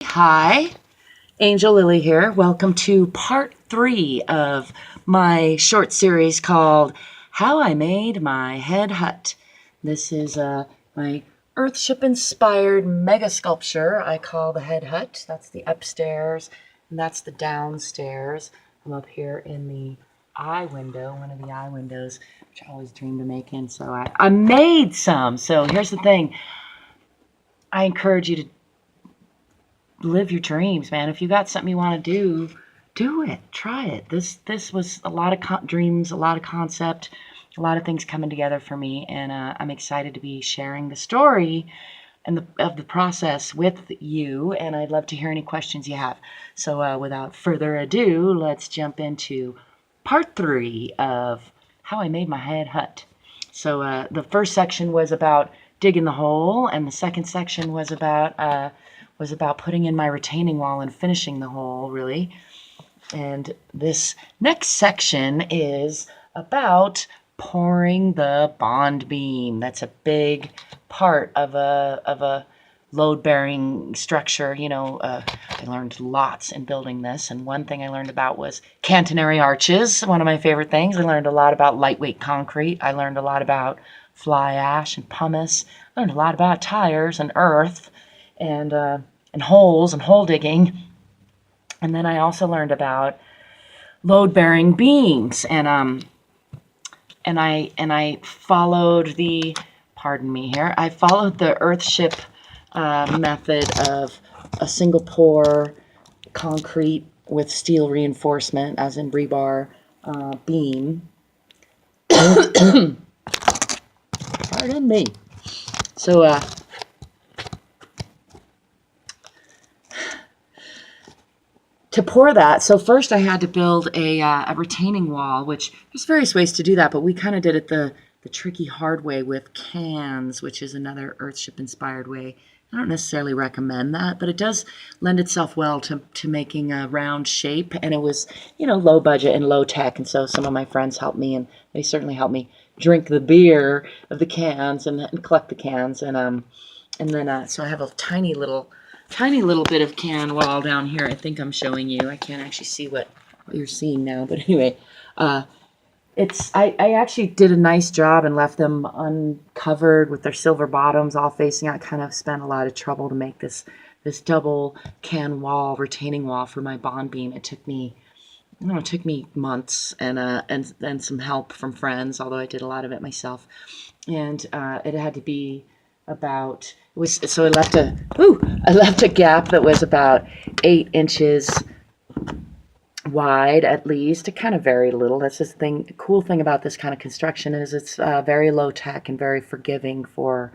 Hi, Angel Lilly here. Welcome to part 3 of my short series called How I Made My Head Hutt. This is my Earthship-Inspired Mega-Sculpture I call the Head Hutt. That's the upstairs and that's the downstairs. I'm up here in the eye window, one of the eye windows, which I always dreamed of making. So I made some. So here's the thing. I encourage you to live your dreams, man. If you got something you want to do it. Try it. This was a lot of dreams, a lot of concept, a lot of things coming together for me, and I'm excited to be sharing the story and of the process with you, and I'd love to hear any questions you have. So without further ado, let's jump into part 3 of How I Made My Head Hutt. So the first section was about digging the hole, and the second section was about putting in my retaining wall and finishing the hole, really. And this next section is about pouring the bond beam. That's a big part of a load-bearing structure. You know, I learned lots in building this, and one thing I learned about was Catenary arches, one of my favorite things. I learned a lot about lightweight concrete. I learned a lot about fly ash and pumice. I learned a lot about tires and earth and holes and hole digging. And then I also learned about load-bearing beams, and I followed the, pardon me here, I followed the Earthship method of a single pour concrete with steel reinforcement, as in rebar beam. Pardon me. So to pour that, so first I had to build a retaining wall, which there's various ways to do that, but we kind of did it the tricky hard way with cans, which is another Earthship-inspired way. I don't necessarily recommend that, but it does lend itself well to making a round shape, and it was, you know, low budget and low tech, and so some of my friends helped me, and they certainly helped me drink the beer of the cans and collect the cans, and then so I have a tiny little bit of can wall down here. I think I'm showing you. I can't actually see what you're seeing now, but anyway, I actually did a nice job and left them uncovered with their silver bottoms all facing out. Kind of spent a lot of trouble to make this double can wall, retaining wall for my bond beam. It took me, I don't know, it took me months and some help from friends, although I did a lot of it myself. And it had to be about, it was, so I left a gap that was about 8 inches wide at least. It kind of varied a little. That's the thing. The cool thing about this kind of construction is it's very low tech and very forgiving for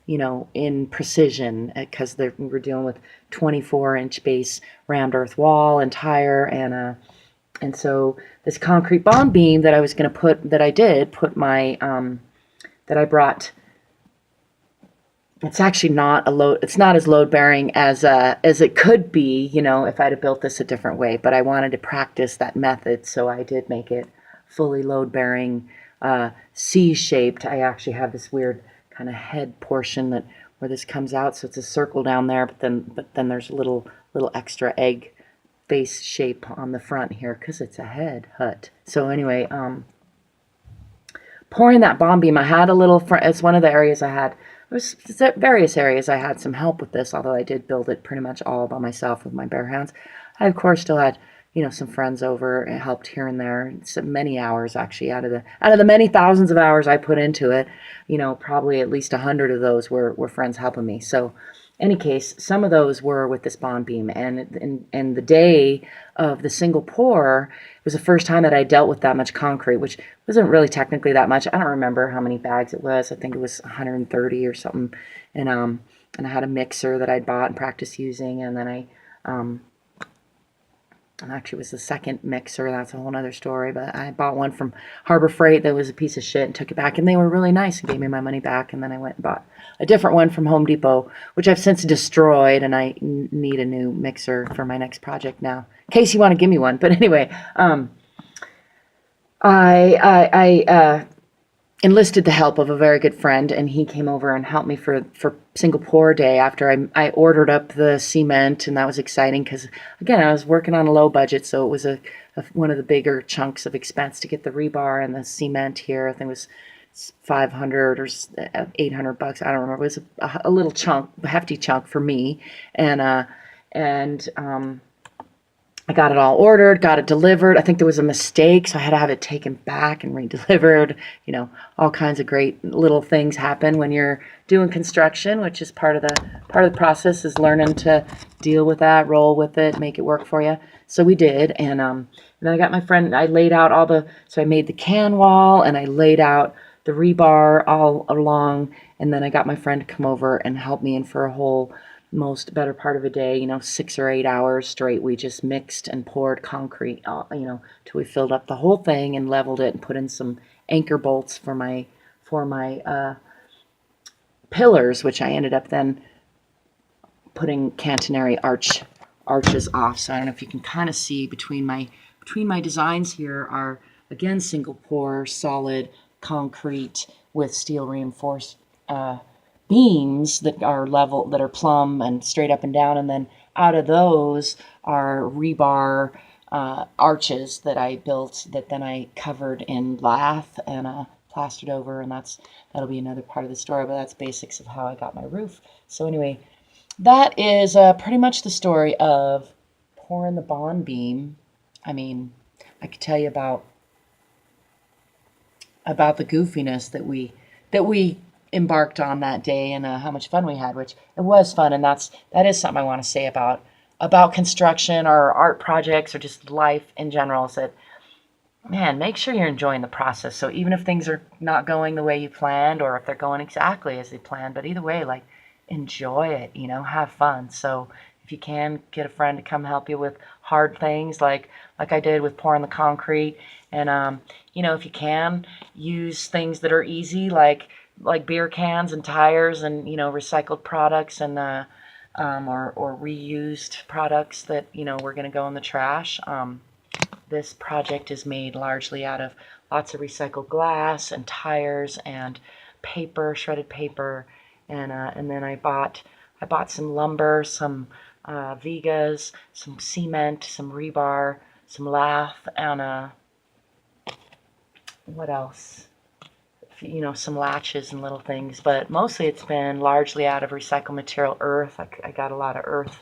you know, in precision, because we're dealing with 24-inch base round earth wall and tire, and so this concrete bond beam that I was going to put, that I did put my that I brought. It's actually not it's not as load bearing as it could be, you know, if I'd have built this a different way, but I wanted to practice that method, so I did make it fully load bearing, C-shaped. I actually have this weird kind of head portion where this comes out, so it's a circle down there, but then there's a little extra egg face shape on the front here because it's a head hut. So anyway, pouring that bond beam, I had a little, it's one of the areas I had. There's various areas I had some help with this, although I did build it pretty much all by myself with my bare hands. I, of course, still had, you know, some friends over and helped here and there. So many hours, actually, out of the many thousands of hours I put into it, you know, probably at least 100 of those were friends helping me. So, any case, some of those were with this bond beam, and the day of the single pour, it was the first time that I dealt with that much concrete, which wasn't really technically that much. I don't remember how many bags it was. I think it was 130 or something, and I had a mixer that I'd bought and practiced using, and then and actually it was the second mixer. That's a whole other story, but I bought one from Harbor Freight that was a piece of shit and took it back, and they were really nice and gave me my money back, and then I went and bought a different one from Home Depot, which I've since destroyed, and I need a new mixer for my next project now, in case you want to give me one. But anyway, I enlisted the help of a very good friend, and he came over and helped me for single pour day after I ordered up the cement, and that was exciting because, again, I was working on a low budget, so it was one of the bigger chunks of expense to get the rebar and the cement here. I think it was 500 or 800 bucks. I don't remember. It was a little chunk, a hefty chunk for me, and I got it all ordered, got it delivered. I think there was a mistake, so I had to have it taken back and redelivered. You know, all kinds of great little things happen when you're doing construction, which is part of the process, is learning to deal with that, roll with it, make it work for you. So we did, and then I got my friend. I laid out so I made the can wall, and I laid out the rebar all along, and then I got my friend to come over and help me in for a whole better part of a day, 6 or 8 hours straight. We just mixed and poured concrete, till we filled up the whole thing and leveled it and put in some anchor bolts for my pillars, which I ended up then putting Catenary arches off. So I don't know if you can kind of see between my designs here are, again, single pour solid concrete with steel reinforced beams that are level, that are plumb and straight up and down, and then out of those are rebar arches that I built, that then I covered in lath and plastered over, and that'll be another part of the story, but that's basics of how I got my roof. So anyway, that is pretty much the story of pouring the bond beam. I mean, I could tell you about the goofiness that we embarked on that day, and how much fun we had, which it was fun. And that is something I want to say about construction or art projects or just life in general, is that, man, make sure you're enjoying the process. So even if things are not going the way you planned, or if they're going exactly as they planned, but either way, like, enjoy it, have fun. So if you can, get a friend to come help you with hard things like I did with pouring the concrete. And if you can, use things that are easy, like beer cans and tires and recycled products, and or reused products that were going to go in the trash. This project is made largely out of lots of recycled glass and tires and paper, shredded paper, and then I bought some lumber, some vigas, some cement, some rebar, some lath, and what else? Some latches and little things, but mostly it's been largely out of recycled material, earth. I got a lot of earth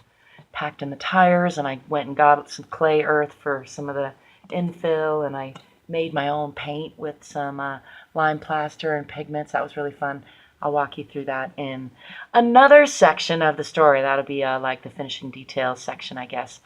packed in the tires, and I went and got some clay earth for some of the infill, and I made my own paint with some lime plaster and pigments. That was really fun. I'll walk you through that in another section of the story. That'll be like the finishing details section, I guess.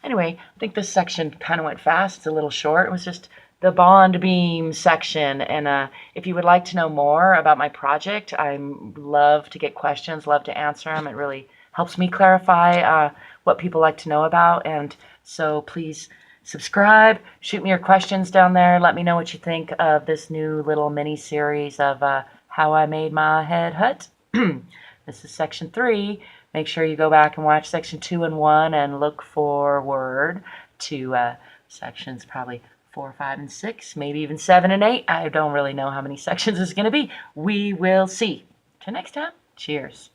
Anyway, I think this section kind of went fast. It's a little short. It was just the bond beam section. And if you would like to know more about my project, I love to get questions, love to answer them. It really helps me clarify what people like to know about. And so please subscribe, shoot me your questions down there. Let me know what you think of this new little mini series of how I made my head hut. This is section 3. Make sure you go back and watch section 2 and 1 and look forward to sections probably 4, 5, and 6, maybe even 7 and 8. I don't really know how many sections it's going to be. We will see. Till next time, cheers.